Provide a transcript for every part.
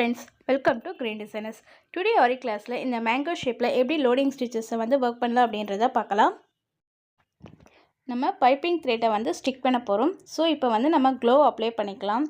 friends, welcome to Green Designers. Today our class la இந்த mango shape la எப்படி loading stitches வந்து work பண்ணலாம் அப்படின்றத பார்க்கலாம். நம்ம பைப்பிங் த்ரெட்டை வந்து ஸ்டிக் பண்ண போகிறோம். ஸோ இப்போ வந்து நம்ம க்ளோ அப்ளை பண்ணிக்கலாம்.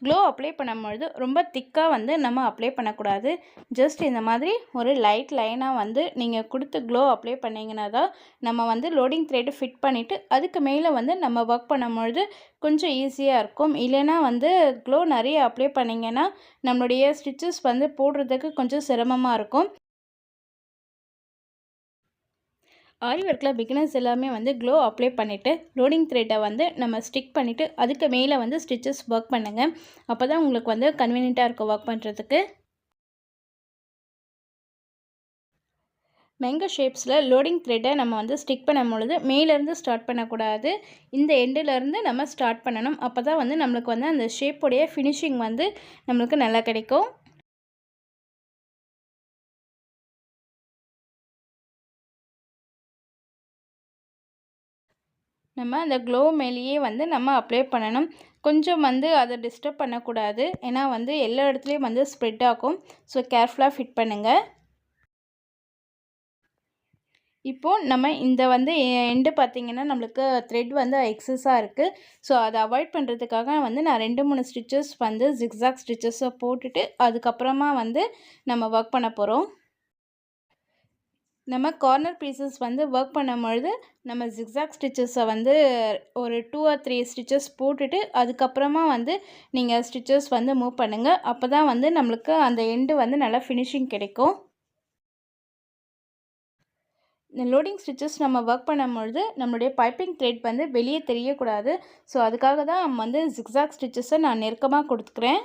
க்ளோ அப்ளை பண்ணும்பொழுது ரொம்ப திக்காக வந்து நம்ம அப்ளை பண்ணக்கூடாது. ஜஸ்ட் இந்த மாதிரி ஒரு லைட் லைனாக வந்து நீங்கள் கொடுத்து க்ளோ அப்ளை பண்ணிங்கன்னா தான் நம்ம வந்து லோடிங் த்ரெட்டு ஃபிட் பண்ணிவிட்டு அதுக்கு மேலே வந்து நம்ம ஒர்க் பண்ணும்பொழுது கொஞ்சம் ஈஸியாக இருக்கும். இல்லைனா வந்து க்ளோ நிறைய அப்ளை பண்ணிங்கன்னா நம்மளுடைய ஸ்டிச்சஸ் வந்து போடுறதுக்கு கொஞ்சம் சிரமமாக இருக்கும். ஆரி ஒர்க்கில் பிகினர்ஸ் எல்லாமே வந்து க்ளோ அப்ளை பண்ணிவிட்டு லோடிங் த்ரெட்டை வந்து நம்ம ஸ்டிக் பண்ணிவிட்டு அதுக்கு மேலே வந்து ஸ்டிச்சஸ் ஒர்க் பண்ணுங்கள். அப்போ தான் உங்களுக்கு வந்து கன்வீனியண்ட்டாக இருக்கும் ஒர்க் பண்ணுறதுக்கு. மேங்கோ ஷேப்ஸில் லோடிங் த்ரெட்டை நம்ம வந்து ஸ்டிக் பண்ணும் பொழுது மேலேருந்து ஸ்டார்ட் பண்ணக்கூடாது, இந்த எண்டிலேருந்து நம்ம ஸ்டார்ட் பண்ணணும். அப்போ தான் வந்து நம்மளுக்கு வந்து அந்த ஷேப்புடைய ஃபினிஷிங் வந்து நம்மளுக்கு நல்லா கிடைக்கும். நம்ம அந்த க்ளோ மேலேயே வந்து நம்ம அப்ளை பண்ணணும். கொஞ்சம் வந்து அதை டிஸ்டர்ப் பண்ணக்கூடாது, ஏன்னா வந்து எல்லா இடத்துலையும் வந்து ஸ்ப்ரெட் ஆகும். ஸோ கேர்ஃபுல்லாக ஃபிட் பண்ணுங்கள். இப்போது நம்ம இந்த வந்து எண்டு பார்த்திங்கன்னா நம்மளுக்கு த்ரெட் வந்து எக்ஸஸாக இருக்குது. ஸோ அதை அவாய்ட் பண்ணுறதுக்காக வந்து நான் 2-3 ஸ்டிச்சஸ் வந்து ஜிக்ஸாக் ஸ்டிச்சஸை போட்டுட்டு அதுக்கப்புறமா வந்து நம்ம ஒர்க் பண்ண போகிறோம். நம்ம கார்னர் பீசஸ் வந்து ஒர்க் பண்ணும்பொழுது நம்ம ஜிக்ஸாக் ஸ்டிச்சஸை வந்து ஒரு 2 or 3 ஸ்டிச்சஸ் போட்டுட்டு அதுக்கப்புறமா வந்து நீங்கள் ஸ்டிச்சஸ் வந்து மூவ் பண்ணுங்கள். அப்போ தான் வந்து நம்மளுக்கு அந்த எண்டு வந்து நல்லா ஃபினிஷிங் கிடைக்கும். இந்த லோடிங் ஸ்டிச்சஸ் நம்ம ஒர்க் பண்ணும்பொழுது நம்மளுடைய பைப்பிங் த்ரெட் வந்து வெளியே தெரியக்கூடாது. ஸோ அதுக்காக தான் நம்ம வந்து ஜிக்ஸாக் ஸ்டிச்சஸை நான் நெருக்கமாக கொடுத்துக்கிறேன்.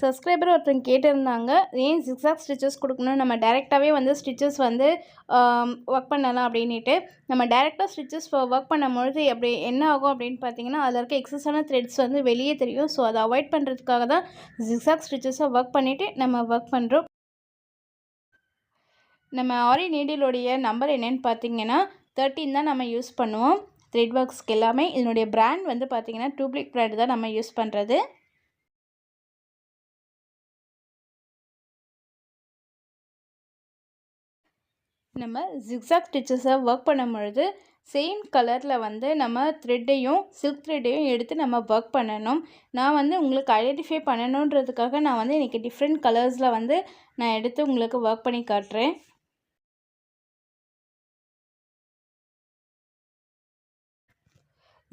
சப்ஸ்கிரைபர் ஒருத்தங்க கேட்டிருந்தாங்க, ஏன் ஜிக்ஸாக் ஸ்டிச்சஸ் கொடுக்கணும், நம்ம டேரெக்டாகவே வந்து ஸ்டிச்சஸ் வந்து ஒர்க் பண்ணலாம் அப்படின்ட்டு. நம்ம டேரெக்டாக ஸ்டிச்சஸ் ஒர்க் பண்ணும்பொழுது எப்படி என்ன ஆகும் அப்படின்னு பார்த்தீங்கன்னா, அதில் இருக்க எக்ஸஸான த்ரெட்ஸ் வந்து வெளியே தெரியும். ஸோ அதை அவாய்ட் பண்ணுறதுக்காக தான் ஜிக்ஸாக் ஸ்டிச்சஸை ஒர்க் பண்ணிவிட்டு நம்ம ஒர்க் பண்ணுறோம். நம்ம ஆரி நீடிலோடைய நம்பர் என்னென்னு பார்த்தீங்கன்னா 13 தான் நம்ம யூஸ் பண்ணுவோம் த்ரெட் ஒர்க்ஸ்க்கு எல்லாமே. இதனுடைய பிராண்ட் வந்து பார்த்திங்கன்னா டூப்ளிக் பிராண்ட் தான் நம்ம யூஸ் பண்ணுறது. நம்ம ஜிக்ஸாக் ஸ்டிச்சஸை ஒர்க் பண்ணும்பொழுது சேம் கலரில் வந்து நம்ம த்ரெட்டையும் சில்க் த்ரெட்டையும் எடுத்து நம்ம ஒர்க் பண்ணணும். நான் வந்து உங்களுக்கு ஐடென்டிஃபை பண்ணணுன்றதுக்காக நான் வந்து இன்றைக்கி டிஃப்ரெண்ட் கலர்ஸில் வந்து நான் எடுத்து உங்களுக்கு ஒர்க் பண்ணி காட்டுறேன்.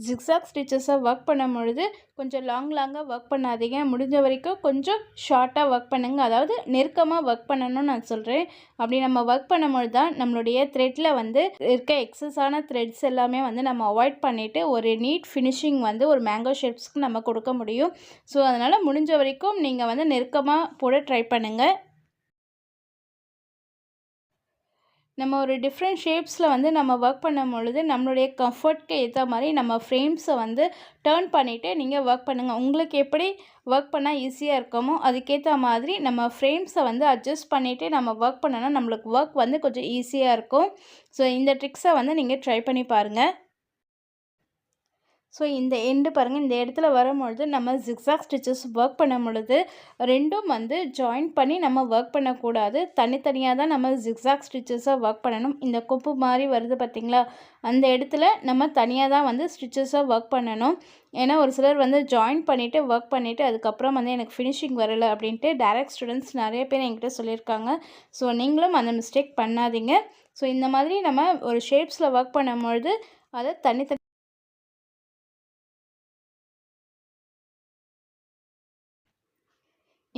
ஜிக்ஸாக் ஸ்டிச்சஸை ஒர்க் பண்ணும்பொழுது கொஞ்சம் லாங்காக ஒர்க் பண்ணாதீங்க. முடிஞ்ச வரைக்கும் கொஞ்சம் ஷார்ட்டாக ஒர்க் பண்ணுங்கள். அதாவது நெருக்கமாக ஒர்க் பண்ணணும்னு நான் சொல்கிறேன். அப்படி நம்ம ஒர்க் பண்ணும்பொழுது தான் நம்மளுடைய த்ரெட்டில் வந்து இருக்க எக்ஸஸான த்ரெட்ஸ் எல்லாமே வந்து நம்ம அவாய்ட் பண்ணிவிட்டு ஒரு நீட் ஃபினிஷிங் வந்து ஒரு மேங்கோ ஷேப்ஸ்க்கு நம்ம கொடுக்க முடியும். ஸோ அதனால் முடிஞ்ச வரைக்கும் நீங்கள் வந்து நெருக்கமாக போட ட்ரை பண்ணுங்கள். நம்ம ஒரு டிஃப்ரெண்ட் ஷேப்ஸில் வந்து நம்ம ஒர்க் பண்ணும் பொழுது நம்மளுடைய கம்ஃபர்ட்க்கு ஏற்ற மாதிரி நம்ம ஃப்ரேம்ஸை வந்து டர்ன் பண்ணிவிட்டு நீங்கள் ஒர்க் பண்ணுங்கள். உங்களுக்கு எப்படி ஒர்க் பண்ணால் ஈஸியாக இருக்குமோ அதுக்கேற்ற மாதிரி நம்ம ஃப்ரேம்ஸை வந்து அட்ஜஸ்ட் பண்ணிவிட்டு நம்ம ஒர்க் பண்ணோன்னா நம்மளுக்கு ஒர்க் வந்து கொஞ்சம் ஈஸியாக இருக்கும். ஸோ இந்த ட்ரிக்ஸை வந்து நீங்கள் ட்ரை பண்ணி பாருங்கள். ஸோ இந்த எண்டு பாருங்கள், இந்த இடத்துல வரும்பொழுது நம்ம ஜிக்ஸாக் ஸ்டிச்சஸ் ஒர்க் பண்ணும் பொழுது ரெண்டும் வந்து ஜாயின் பண்ணி நம்ம ஒர்க் பண்ணக்கூடாது. தனித்தனியாக தான் நம்ம ஜிக்ஸாக் ஸ்டிச்சஸை ஒர்க் பண்ணணும். இந்த கொப்பு மாதிரி வருது பார்த்திங்களா, அந்த இடத்துல நம்ம தனியாக தான் வந்து ஸ்டிச்சஸை ஒர்க் பண்ணணும். ஏன்னா ஒரு சிலர் வந்து ஜாயின் பண்ணிவிட்டு ஒர்க் பண்ணிவிட்டு அதுக்கப்புறம் வந்து எனக்கு ஃபினிஷிங் வரலை அப்படின்ட்டு டைரக்ட் ஸ்டூடெண்ட்ஸ் நிறைய பேர் என்கிட்ட சொல்லியிருக்காங்க. ஸோ நீங்களும் அந்த மிஸ்டேக் பண்ணாதீங்க. ஸோ இந்த மாதிரி நம்ம ஒரு ஷேப்ஸில் ஒர்க் பண்ணும்பொழுது அதை தனித்தனி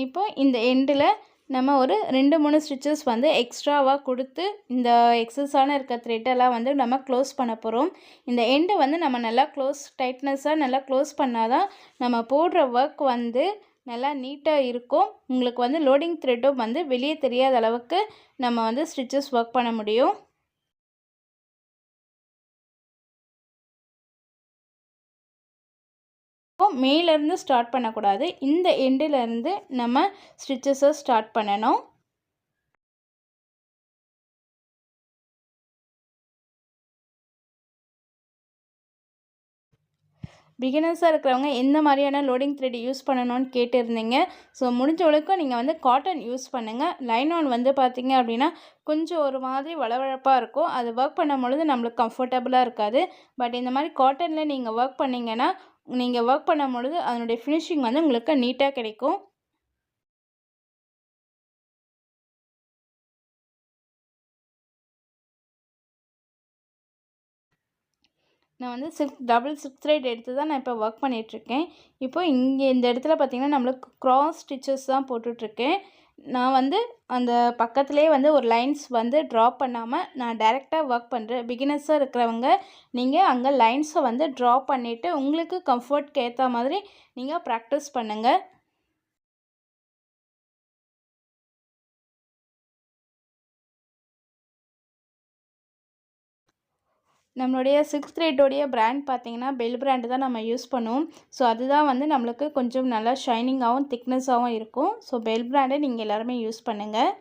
இப்போது இந்த எண்டில் நம்ம ஒரு 2-3 ஸ்டிச்சஸ் வந்து எக்ஸ்ட்ராவாக கொடுத்து இந்த எக்ஸஸான இருக்க த்ரெட்டெல்லாம் வந்து நம்ம க்ளோஸ் பண்ண போகிறோம். இந்த எண்டு வந்து நம்ம நல்லா டைட்னஸாக நல்லா க்ளோஸ் பண்ணால் தான் நம்ம போடுற ஒர்க் வந்து நல்லா நீட்டாக இருக்கும். உங்களுக்கு வந்து லோடிங் த்ரெட்டும் வந்து வெளியே தெரியாத அளவுக்கு நம்ம வந்து ஸ்டிச்சஸ் ஒர்க் பண்ண முடியும். மேலேருந்து ஸ்டார்ட் பண்ணக்கூடாது, இந்த எண்டிலேருந்து நம்ம ஸ்டிச்சஸை ஸ்டார்ட் பண்ணணும். பிகினர்ஸாக இருக்கிறவங்க எந்த மாதிரியான லோடிங் த்ரெட் யூஸ் பண்ணணும்னு கேட்டிருந்தீங்க. ஸோ முடிஞ்ச அளவுக்கு நீங்கள் வந்து காட்டன் யூஸ் பண்ணுங்கள். லைன் ஆன் வந்து பார்த்தீங்க அப்படின்னா கொஞ்சம் ஒரு மாதிரி வளவழப்பாக இருக்கும். அது ஒர்க் பண்ணும்பொழுது நம்மளுக்கு கம்ஃபர்டபுளாக இருக்காது. பட் இந்த மாதிரி காட்டனில் நீங்கள் ஒர்க் பண்ணிங்கன்னா நீங்கள் ஒர்க் பண்ணும்பொழுது அதனுடைய ஃபினிஷிங் வந்து உங்களுக்கு நீட்டாக கிடைக்கும். நான் வந்து டபுள் சில்க் த்ரெட் எடுத்து தான் நான் இப்போ ஒர்க் பண்ணிகிட்ருக்கேன். இப்போ இங்கே இந்த இடத்துல பார்த்திங்கன்னா நம்மளுக்கு க்ராஸ் ஸ்டிச்சஸ் தான் போட்டுட்ருக்கேன். நான் வந்து அந்த பக்கத்துலேயே வந்து ஒரு லைன்ஸ் வந்து ட்ரா பண்ணாமல் நான் டைரெக்டாக ஒர்க் பண்ணுறேன். பிகினர்ஸாக இருக்கிறவங்க நீங்கள் அங்கே லைன்ஸை வந்து ட்ரா பண்ணிவிட்டு உங்களுக்கு கம்ஃபர்ட்க்கு ஏற்ற மாதிரி நீங்கள் ப்ராக்டிஸ் பண்ணுங்கள். நம்மளுடைய சில்க் த்ரெட்டோடைய பிராண்ட் பார்த்திங்கன்னா பெல் பிராண்டு தான் நம்ம யூஸ் பண்ணுவோம். ஸோ அதுதான் வந்து நம்மளுக்கு கொஞ்சம் நல்லா ஷைனிங்காகவும் திக்னஸாகவும் இருக்கும். ஸோ பெல் பிராண்டை நீங்கள் எல்லாருமே யூஸ் பண்ணுங்கள்.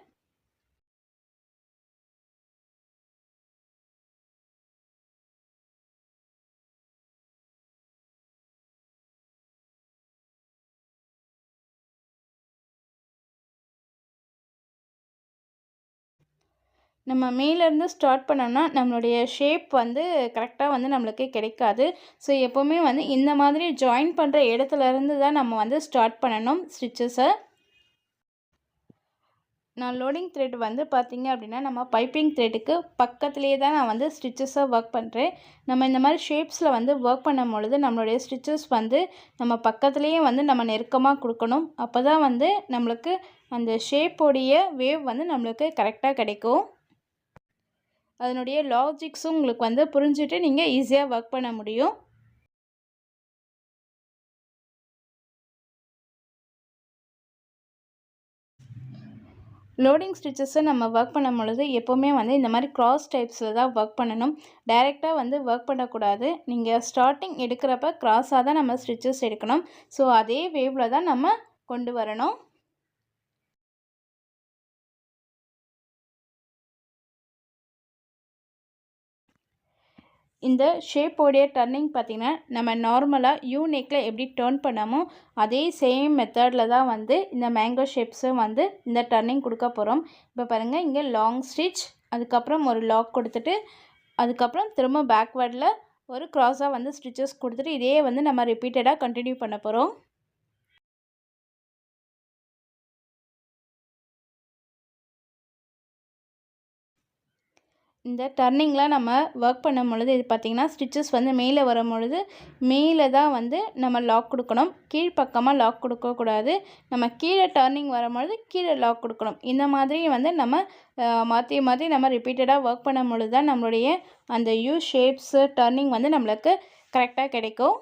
நம்ம மேலேருந்து ஸ்டார்ட் பண்ணோம்னா நம்மளுடைய ஷேப் வந்து கரெக்டாக வந்து நம்மளுக்கு கிடைக்காது. ஸோ எப்போவுமே வந்து இந்த மாதிரி ஜாயின் பண்ணுற இடத்துலேருந்து தான் நம்ம வந்து ஸ்டார்ட் பண்ணணும் ஸ்டிச்சஸை. நான் லோடிங் த்ரெட் வந்து பார்த்திங்க அப்படின்னா நம்ம பைப்பிங் த்ரெட்டுக்கு பக்கத்துலேயே தான் நான் வந்து ஸ்டிச்சஸை ஒர்க் பண்ணுறேன். நம்ம இந்த மாதிரி ஷேப்ஸில் வந்து ஒர்க் பண்ணும் பொழுது நம்மளுடைய ஸ்டிச்சஸ் வந்து நம்ம பக்கத்துலேயே வந்து நம்ம நெருக்கமாக கொடுக்கணும். அப்போ தான் வந்து நம்மளுக்கு அந்த ஷேப்போடைய வேவ் வந்து நம்மளுக்கு கரெக்டாக கிடைக்கும். அதனுடைய லாஜிக்ஸும் உங்களுக்கு வந்து புரிஞ்சுட்டு நீங்கள் ஈஸியாக ஒர்க் பண்ண முடியும். லோடிங் ஸ்டிச்சஸை நம்ம ஒர்க் பண்ணும் பொழுது எப்போவுமே வந்து இந்த மாதிரி கிராஸ் டைப்ஸில் தான் ஒர்க் பண்ணணும். டைரெக்டாக வந்து ஒர்க் பண்ணக்கூடாது. நீங்கள் ஸ்டார்டிங் எடுக்கிறப்ப கிராஸாக தான் நம்ம ஸ்டிச்சஸ் எடுக்கணும். ஸோ அதே வேவில் தான் நம்ம கொண்டு வரணும். இந்த ஷேப்போடைய டர்னிங் பார்த்திங்கன்னா நம்ம நார்மலாக யூ நெக்கில் எப்படி டர்ன் பண்ணாமோ அதே சேம் மெத்தடில் தான் வந்து இந்த மேங்கோ ஷேப்ஸும் வந்து இந்த டர்னிங் கொடுக்க போகிறோம். இப்போ பாருங்கள், இங்கே லாங் ஸ்டிச், அதுக்கப்புறம் ஒரு லாக் கொடுத்துட்டு அதுக்கப்புறம் திரும்ப பேக்வேர்டில் ஒரு க்ராஸாக வந்து ஸ்டிச்சஸ் கொடுத்துட்டு இதே வந்து நம்ம ரிப்பீட்டடாக கண்டினியூ பண்ண போகிறோம். இந்த டர்னிங்லாம் நம்ம ஒர்க் பண்ணும் பொழுது இது பார்த்திங்கன்னா ஸ்டிச்சஸ் வந்து மேலே வரும் பொழுது மேலே தான் வந்து நம்ம லாக் கொடுக்கணும். கீழ்ப்பக்கமாக லாக் கொடுக்கக்கூடாது. நம்ம கீழே டர்னிங் வரும்பொழுது கீழே லாக் கொடுக்கணும். இந்த மாதிரி வந்து நம்ம மாற்றி மாற்றி நம்ம ரிப்பீட்டடாக ஒர்க் பண்ணும் பொழுது தான் நம்மளுடைய அந்த யூ ஷேப்ஸு டர்னிங் வந்து நம்மளுக்கு கரெக்டாக கிடைக்கும்.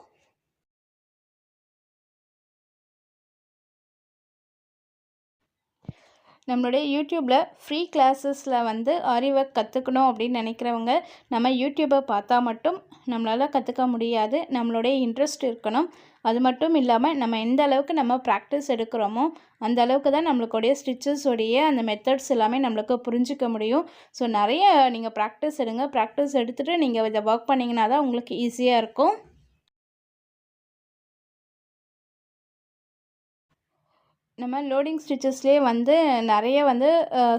நம்மளுடைய யூடியூப்பில் ஃப்ரீ கிளாஸஸில் வந்து ஆரி ஒர்க் கற்றுக்கணும் அப்படின்னு நினைக்கிறவங்க நம்ம யூடியூப்பை பார்த்தா மட்டும் நம்மளால் கற்றுக்க முடியாது. நம்மளுடைய இன்ட்ரெஸ்ட் இருக்கணும். அது மட்டும் இல்லாமல் நம்ம எந்த அளவுக்கு நம்ம ப்ராக்டிஸ் எடுக்கிறோமோ அந்த அளவுக்கு தான் நம்மளுடைய ஸ்டிச்சஸோடைய அந்த மெத்தட்ஸ் எல்லாமே நம்மளுக்கு புரிஞ்சிக்க முடியும். ஸோ நிறைய நீங்கள் ப்ராக்டிஸ் எடுங்க. ப்ராக்டிஸ் எடுத்துகிட்டு நீங்கள் இதை ஒர்க் பண்ணிங்கன்னா தான் உங்களுக்கு ஈஸியாக இருக்கும். நம்ம லோடிங் ஸ்டிச்சஸ்லேயே வந்து நிறைய வந்து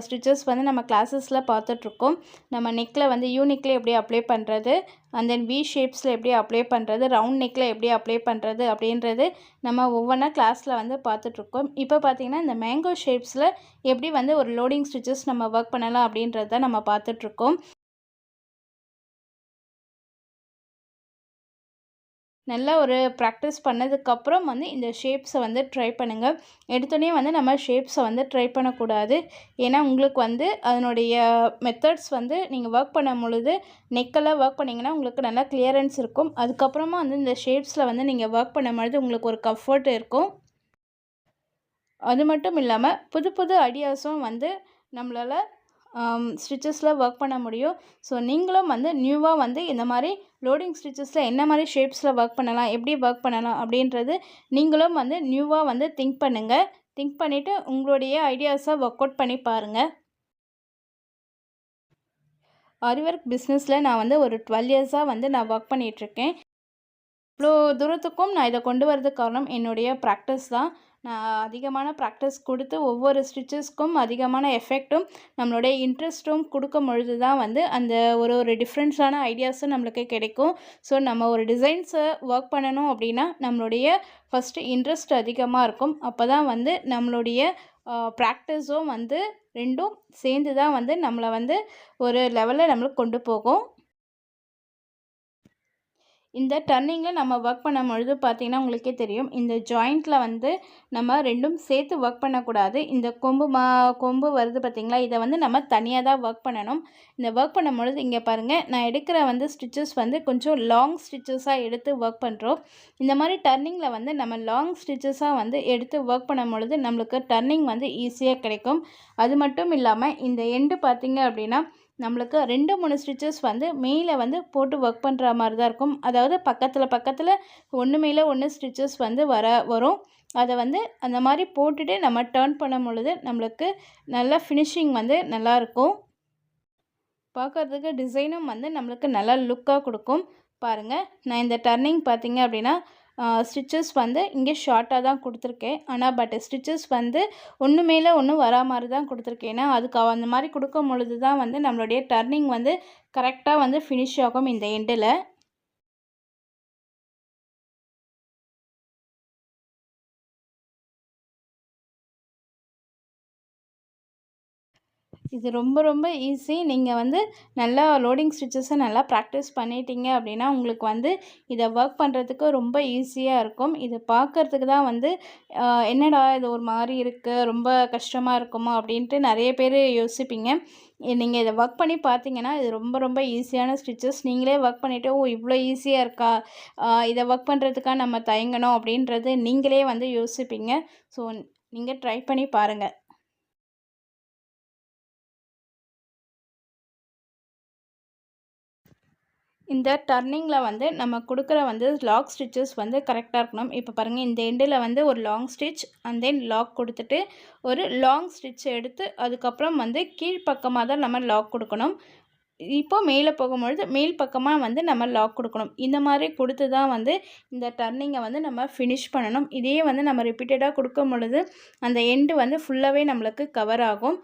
ஸ்டிச்சஸ் வந்து நம்ம கிளாஸஸில் பார்த்துட்ருக்கோம். நம்ம நெக்கில் வந்து யூ நெக்கில் எப்படி அப்ளை பண்ணுறது, அண்ட் தென் வி ஷேப்ஸில் எப்படி அப்ளை பண்ணுறது, ரவுண்ட் நெக்கில் எப்படி அப்ளை பண்ணுறது அப்படின்றது நம்ம ஒவ்வொன்றா கிளாஸில் வந்து பார்த்துட்ருக்கோம். இப்போ பார்த்திங்கன்னா இந்த மேங்கோ ஷேப்ஸில் எப்படி வந்து ஒரு லோடிங் ஸ்டிச்சஸ் நம்ம ஒர்க் பண்ணலாம் அப்படின்றத தான் நம்ம பார்த்துட்ருக்கோம். நல்லா ஒரு ப்ராக்டிஸ் பண்ணதுக்கப்புறம் வந்து இந்த ஷேப்ஸை வந்து ட்ரை பண்ணுங்கள். எடுத்தோடனே வந்து நம்ம ஷேப்ஸை வந்து ட்ரை பண்ணக்கூடாது. ஏன்னா உங்களுக்கு வந்து அதனுடைய மெத்தட்ஸ் வந்து நீங்கள் ஒர்க் பண்ணும் பொழுது நெக்கெல்லாம் ஒர்க் பண்ணிங்கன்னா உங்களுக்கு நல்லா கிளியரன்ஸ் இருக்கும். அதுக்கப்புறமா வந்து இந்த ஷேப்ஸில் வந்து நீங்கள் ஒர்க் பண்ணும்பொழுது உங்களுக்கு ஒரு கம்ஃபர்ட் இருக்கும். அது மட்டும் இல்லாமல் புது புது ஐடியாஸும் வந்து நம்மளால் ஸ்டிச்சஸில் ஒர்க் பண்ண முடியும். ஸோ நீங்களும் வந்து நியூவாக வந்து இந்த மாதிரி லோடிங் ஸ்டிச்சஸில் என்ன மாதிரி ஷேப்ஸில் ஒர்க் பண்ணலாம், எப்படி ஒர்க் பண்ணலாம் அப்படின்றது நீங்களும் வந்து நியூவாக வந்து திங்க் பண்ணுங்கள். திங்க் பண்ணிவிட்டு உங்களுடைய ஐடியாஸை ஒர்க் அவுட் பண்ணி பாருங்கள். ஆரி ஒர்க் பிஸ்னஸில் நான் வந்து ஒரு 12 இயர்ஸாக வந்து நான் ஒர்க் பண்ணிகிட்ருக்கேன். இவ்வளோ தூரத்துக்கும் நான் இதை கொண்டு வரதுக்கு காரணம் என்னுடைய ப்ராக்டிஸ் தான். நான் அதிகமான ப்ராக்டிஸ் கொடுத்து ஒவ்வொரு ஸ்டிச்சஸ்க்கும் அதிகமான எஃபெக்ட்டும் நம்மளுடைய இன்ட்ரெஸ்ட்டும் கொடுக்கும் பொழுது தான் வந்து அந்த ஒரு டிஃப்ரெண்ட்ஸான ஐடியாஸும் நம்மளுக்கு கிடைக்கும். ஸோ நம்ம ஒரு டிசைன்ஸை ஒர்க் பண்ணணும் அப்படின்னா நம்மளுடைய ஃபஸ்ட்டு இன்ட்ரெஸ்ட் அதிகமாக இருக்கும். அப்போ தான் வந்து நம்மளுடைய ப்ராக்டிஸும் வந்து ரெண்டும் சேர்ந்து தான் வந்து நம்மளை வந்து ஒரு லெவலில் நம்மளுக்கு கொண்டு போகும். இந்த டர்னிங்கில் நம்ம ஒர்க் பண்ணும்பொழுது பார்த்திங்கன்னா உங்களுக்கே தெரியும், இந்த ஜாயிண்ட்டில் வந்து நம்ம ரெண்டும் சேர்த்து ஒர்க் பண்ணக்கூடாது. இந்த கொம்பு வருது பார்த்திங்களா, இதை வந்து நம்ம தனியாக தான் ஒர்க் பண்ணணும். இந்த ஒர்க் பண்ணும்பொழுது இங்கே பாருங்கள், நான் எடுக்கிற வந்து ஸ்டிச்சஸ் வந்து கொஞ்சம் லாங் ஸ்டிச்சஸாக எடுத்து ஒர்க் பண்ணுறோம். இந்த மாதிரி டர்னிங்கில் வந்து நம்ம லாங் ஸ்டிச்சஸாக வந்து எடுத்து ஒர்க் பண்ணும்பொழுது நம்மளுக்கு டர்னிங் வந்து ஈஸியாக கிடைக்கும். அது மட்டும் இல்லாமல் இந்த எண்டு பார்த்திங்க அப்படின்னா நம்மளுக்கு 2-3 ஸ்டிச்சஸ் வந்து மேலே வந்து போட்டு ஒர்க் பண்ணுற மாதிரி தான் இருக்கும். அதாவது பக்கத்தில் ஒன்று மேலே ஒன்று ஸ்டிச்சஸ் வந்து வரும். அதை வந்து அந்த மாதிரி போட்டுட்டு நம்ம டர்ன் பண்ணும் பொழுது நம்மளுக்கு நல்ல ஃபினிஷிங் வந்து நல்லாயிருக்கும். பார்க்குறதுக்கு டிசைனும் வந்து நம்மளுக்கு நல்லா லுக்காக கொடுக்கும். பாருங்கள், நான் இந்த டர்னிங் பார்த்திங்க அப்படின்னா ஸ்டிச்சஸ் வந்து இங்கே ஷார்ட்டாக தான் கொடுத்துருக்கேன். ஆனால் பட் ஸ்டிச்சஸ் வந்து ஒன்று மேலே ஒன்று வரா மாதிரி தான் கொடுத்துருக்கேன். ஏன்னா அதுக்கு அந்த மாதிரி கொடுக்கும் பொழுது தான் வந்து நம்மளுடைய டர்னிங் வந்து கரெக்டாக வந்து ஃபினிஷ் ஆகும் இந்த எண்டில். இது ரொம்ப ரொம்ப ஈஸி. நீங்கள் வந்து நல்லா லோடிங் ஸ்டிச்சஸை நல்லா ப்ராக்டிஸ் பண்ணிட்டீங்க அப்படின்னா உங்களுக்கு வந்து இதை ஒர்க் பண்ணுறதுக்கு ரொம்ப ஈஸியாக இருக்கும். இது பார்க்குறதுக்கு தான் வந்து என்னடா இது ஒரு மாதிரி இருக்குது, ரொம்ப கஷ்டமாக இருக்குமா அப்படின்ட்டு நிறைய பேர் யோசிப்பீங்க. நீங்கள் இதை ஒர்க் பண்ணி பார்த்தீங்கன்னா இது ரொம்ப ரொம்ப ஈஸியான ஸ்டிச்சஸ். நீங்களே ஒர்க் பண்ணிவிட்டு ஓ இவ்வளோ ஈஸியாக இருக்கா, இதை ஒர்க் பண்ணுறதுக்காக நம்ம தயங்கணும் அப்படின்றது நீங்களே வந்து யோசிப்பீங்க. ஸோ நீங்கள் ட்ரை பண்ணி பாருங்கள். இந்த டர்னிங்கில் வந்து நம்ம கொடுக்குற வந்து லாக் ஸ்டிச்சஸ் வந்து கரெக்டாக இருக்கணும். இப்போ பாருங்கள், இந்த எண்டில் வந்து ஒரு long stitch and then lock கொடுத்துட்டு ஒரு லாங் ஸ்டிச் எடுத்து அதுக்கப்புறம் வந்து கீழ்ப்பக்கமாக தான் நம்ம லாக் கொடுக்கணும். இப்போ மேலே போகும்பொழுது மேல் பக்கமாக வந்து நம்ம லாக் கொடுக்கணும். இந்த மாதிரி கொடுத்து தான் வந்து இந்த டர்னிங்கை வந்து நம்ம ஃபினிஷ் பண்ணணும். இதையே வந்து நம்ம ரிப்பீட்டடாக கொடுக்கும் பொழுது அந்த எண்டு வந்து ஃபுல்லாகவே நம்மளுக்கு கவர் ஆகும்.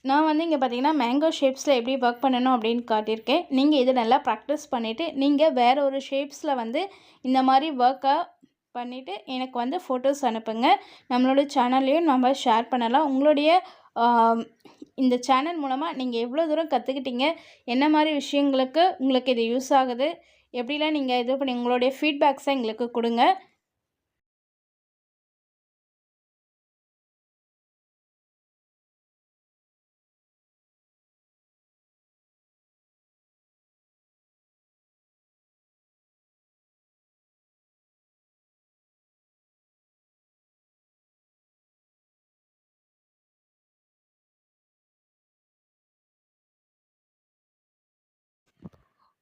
நான் வந்து இங்கே பார்த்தீங்கன்னா மேங்கோ ஷேப்ஸில் எப்படி ஒர்க் பண்ணணும் அப்படின்னு காட்டியிருக்கேன். நீங்கள் இதை நல்லா ப்ராக்டிஸ் பண்ணிவிட்டு நீங்கள் வேறு ஒரு ஷேப்ஸில் வந்து இந்த மாதிரி ஒர்க்காக பண்ணிவிட்டு எனக்கு வந்து ஃபோட்டோஸ் அனுப்புங்க. நம்மளோட சேனல்லையும் நம்ம ஷேர் பண்ணலாம். உங்களுடைய இந்த சேனல் மூலமாக நீங்கள் எவ்வளோ தூரம் கற்றுக்கிட்டீங்க, என்ன மாதிரி விஷயங்களுக்கு உங்களுக்கு இது யூஸ் ஆகுது, எப்படிலாம் நீங்கள் இது பண்ணி உங்களுடைய ஃபீட்பேக்ஸை எங்களுக்கு கொடுங்க.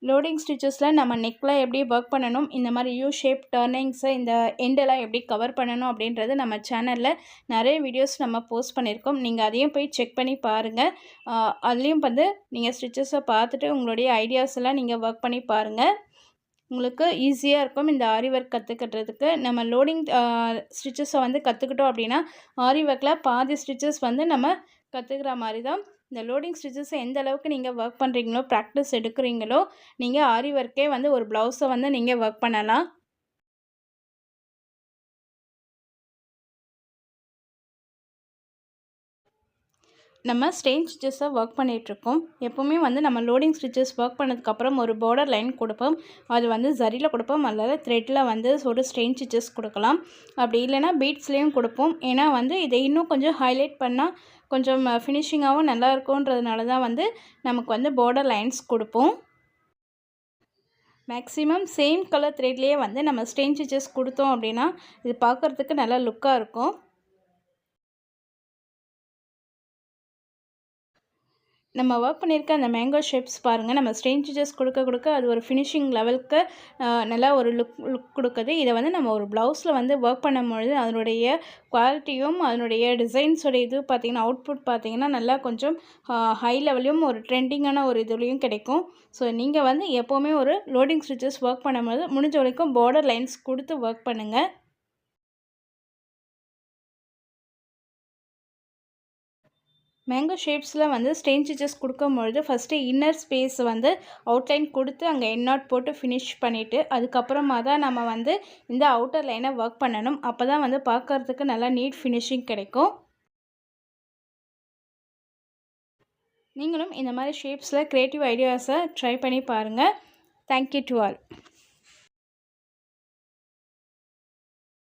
லோடிங் ஸ்டிச்சஸில் நம்ம நெக்கில் எப்படி ஒர்க் பண்ணணும், இந்த மாதிரி யூ ஷேப் டர்னிங்ஸை இந்த எண்டெல்லாம் எப்படி கவர் பண்ணணும் அப்படின்றது நம்ம சேனலில் நிறைய வீடியோஸ் நம்ம போஸ்ட் பண்ணியிருக்கோம். நீங்கள் அதையும் போய் செக் பண்ணி பாருங்கள். அதுலேயும் வந்து நீங்கள் ஸ்டிச்சஸை பார்த்துட்டு உங்களுடைய ஐடியாஸ் எல்லாம் நீங்கள் ஒர்க் பண்ணி பாருங்கள். உங்களுக்கு ஈஸியாக இருக்கும் இந்த ஆரி ஒர்க் கற்றுக்கிறதுக்கு. நம்ம லோடிங் ஸ்டிச்சஸை வந்து கற்றுக்கிட்டோம் அப்படின்னா ஆரி ஒர்க்கில் பாதி ஸ்டிச்சஸ் வந்து நம்ம கற்றுக்கிற மாதிரி தான். இந்த லோடிங் ஸ்டிச்சஸை எந்த அளவுக்கு நீங்கள் ஒர்க் பண்ணுறீங்களோ, ப்ராக்டிஸ் எடுக்கிறீங்களோ, நீங்கள் ஆரி ஒர்க்கே வந்து ஒரு ப்ளவுஸை வந்து நீங்கள் ஒர்க் பண்ணலாம். நம்ம ஸ்டெயின் ஸ்டிச்சஸை ஒர்க் பண்ணிகிட்ருக்கோம். எப்போவுமே வந்து நம்ம லோடிங் ஸ்டிச்சஸ் ஒர்க் பண்ணதுக்கப்புறம் ஒரு பார்டர் லைன் கொடுப்போம். அது வந்து ஜரியில் கொடுப்போம், அல்லது த்ரெட்டில் வந்து ஒரு ஸ்டெயின் ஸ்டிச்சஸ் கொடுக்கலாம். அப்படி இல்லைனா பீட்ஸ்லேயும் கொடுப்போம். ஏன்னா வந்து இதை இன்னும் கொஞ்சம் ஹைலைட் பண்ணால் கொஞ்சம் ஃபினிஷிங்காகவும் நல்லா இருக்கும்ன்றதுனால தான் வந்து நமக்கு வந்து பார்டர் லைன்ஸ் கொடுப்போம். மேக்ஸிமம் சேம் கலர் த்ரெட்லேயே வந்து நம்ம ஸ்டெயின் ஸ்டிச்சஸ் கொடுத்தோம் அப்படின்னா இது பார்க்குறதுக்கு நல்லா லுக்காக இருக்கும். நம்ம ஒர்க் பண்ணியிருக்க அந்த மேங்கோ ஷேப்ஸ் பாருங்கள், நம்ம ஸ்டெயின் ஸ்டிச்சஸ் கொடுக்க அது ஒரு ஃபினிஷிங் லெவலுக்கு நல்லா ஒரு லுக் கொடுக்குது. இதை வந்து நம்ம ஒரு ப்ளவுஸில் வந்து ஒர்க் பண்ணும்பொழுது அதனுடைய குவாலிட்டியும் அதனுடைய டிசைன்ஸோடைய இது பார்த்திங்கன்னா அவுட்புட் பார்த்திங்கன்னா நல்லா கொஞ்சம் ஹை லெவலையும் ஒரு ட்ரெண்டிங்கான ஒரு இதுலேயும் கிடைக்கும். ஸோ நீங்கள் வந்து எப்போவுமே ஒரு லோடிங் ஸ்டிச்சஸ் ஒர்க் பண்ணும்போது முடிஞ்ச வரைக்கும் பார்டர் லைன்ஸ் கொடுத்து ஒர்க் பண்ணுங்கள். மேங்கோ ஷேப்ஸில் வந்து ஸ்டெயின் ஸ்டிச்சஸ் கொடுக்கும்பொழுது ஃபஸ்ட்டு இன்னர் ஸ்பேஸ் வந்து அவுட்லைன் கொடுத்து அங்கே எண்ட் நாட் போட்டு ஃபினிஷ் பண்ணிவிட்டு அதுக்கப்புறமா தான் நம்ம வந்து இந்த அவுட்டர் லைனை ஒர்க் பண்ணணும். அப்போ தான் வந்து பார்க்குறதுக்கு நல்லா நீட் ஃபினிஷிங் கிடைக்கும். நீங்களும் இந்த மாதிரி ஷேப்ஸில் க்ரியேட்டிவ் ஐடியாஸை ட்ரை பண்ணி பாருங்கள். Thank you to all.